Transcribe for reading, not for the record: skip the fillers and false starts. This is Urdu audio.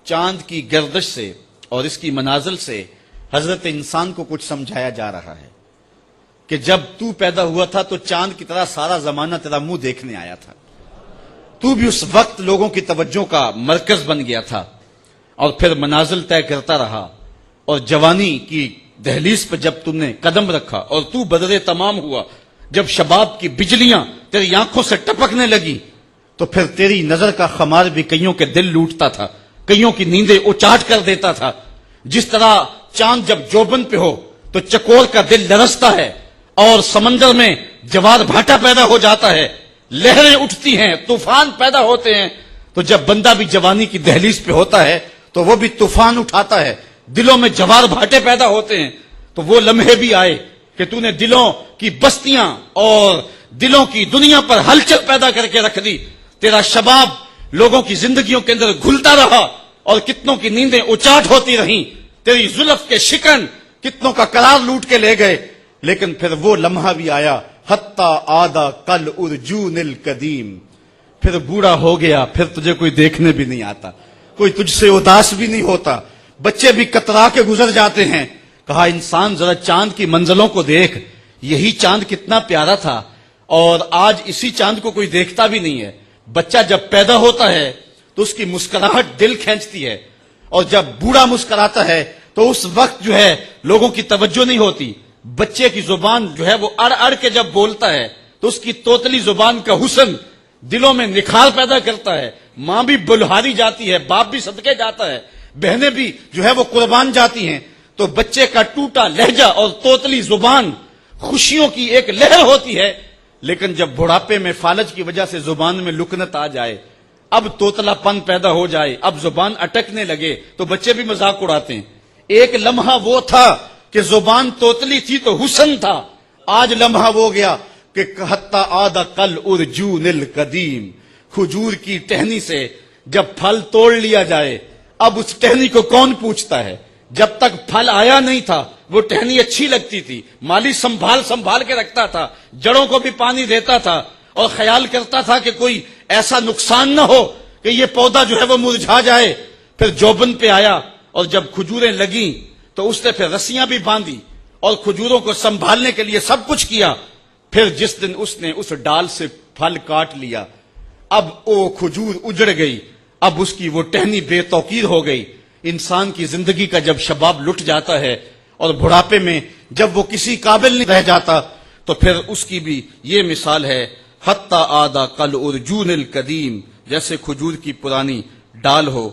چاند کی گردش سے اور اس کی منازل سے حضرت انسان کو کچھ سمجھایا جا رہا ہے کہ جب تو پیدا ہوا تھا تو چاند کی طرح سارا زمانہ تیرا منہ دیکھنے آیا تھا، تو بھی اس وقت لوگوں کی توجہ کا مرکز بن گیا تھا، اور پھر منازل طے کرتا رہا، اور جوانی کی دہلیز پہ جب تم نے قدم رکھا اور تو بدر تمام ہوا، جب شباب کی بجلیاں تیری آنکھوں سے ٹپکنے لگی، تو پھر تیری نظر کا خمار بھی کئیوں کے دل لوٹتا تھا، کئیوں کی نیندیں اچاٹ کر دیتا تھا۔ جس طرح چاند جب جوبن پہ ہو تو چکور کا دل لرزتا ہے اور سمندر میں جوار بھاٹا پیدا ہو جاتا ہے، لہریں اٹھتی ہیں، طوفان پیدا ہوتے ہیں، تو جب بندہ بھی جوانی کی دہلیز پہ ہوتا ہے تو وہ بھی طوفان اٹھاتا ہے، دلوں میں جوار بھاٹے پیدا ہوتے ہیں۔ تو وہ لمحے بھی آئے کہ تو نے دلوں کی بستیاں اور دلوں کی دنیا پر ہلچل پیدا کر کے رکھ دی، تیرا شباب لوگوں کی زندگیوں کے اندر گھلتا رہا اور کتنوں کی نیندیں اچاٹ ہوتی رہیں، تیری زلف کے شکن کتنوں کا قرار لوٹ کے لے گئے، لیکن پھر وہ لمحہ بھی آیا، حتی آدھا کل ارجون القدیم، پھر بوڑھا ہو گیا، پھر تجھے کوئی دیکھنے بھی نہیں آتا، کوئی تجھ سے اداس بھی نہیں ہوتا، بچے بھی کترا کے گزر جاتے ہیں۔ کہا انسان ذرا چاند کی منزلوں کو دیکھ، یہی چاند کتنا پیارا تھا، اور آج اسی چاند کو کوئی دیکھتا بھی نہیں ہے۔ بچہ جب پیدا ہوتا ہے تو اس کی مسکراہٹ دل کھینچتی ہے، اور جب بوڑھا مسکراتا ہے تو اس وقت جو ہے لوگوں کی توجہ نہیں ہوتی۔ بچے کی زبان جو ہے وہ اڑ اڑ کے جب بولتا ہے تو اس کی توتلی زبان کا حسن دلوں میں نکھار پیدا کرتا ہے، ماں بھی بلہاری جاتی ہے، باپ بھی صدقے جاتا ہے، بہنیں بھی جو ہے وہ قربان جاتی ہیں۔ تو بچے کا ٹوٹا لہجہ اور توتلی زبان خوشیوں کی ایک لہر ہوتی ہے، لیکن جب بڑھاپے میں فالج کی وجہ سے زبان میں لکنت آ جائے، اب توتلا پن پیدا ہو جائے، اب زبان اٹکنے لگے، تو بچے بھی مذاق اڑاتے ہیں۔ ایک لمحہ وہ تھا کہ زبان توتلی تھی تو حسن تھا، آج لمحہ وہ گیا کہ حتی آدھا کل ارجون القدیم، کھجور کی ٹہنی سے جب پھل توڑ لیا جائے، اب اس ٹہنی کو کون پوچھتا ہے؟ جب تک پھل آیا نہیں تھا وہ ٹہنی اچھی لگتی تھی، مالی سنبھال کے رکھتا تھا، جڑوں کو بھی پانی دیتا تھا، اور خیال کرتا تھا کہ کوئی ایسا نقصان نہ ہو کہ یہ پودا جو ہے وہ مرجھا جائے۔ پھر جوبن پہ آیا اور جب کھجوریں لگیں تو اس نے پھر رسیاں بھی باندھی اور کھجوروں کو سنبھالنے کے لیے سب کچھ کیا۔ پھر جس دن اس نے اس ڈال سے پھل کاٹ لیا، اب وہ کھجور اجڑ گئی، اب اس کی وہ ٹہنی بے توقیر ہو گئی۔ انسان کی زندگی کا جب شباب لٹ جاتا ہے اور بڑھاپے میں جب وہ کسی قابل نہیں رہ جاتا، تو پھر اس کی بھی یہ مثال ہے، حتی آدھا کل ارجون القدیم، جیسے کھجور کی پرانی ڈال ہو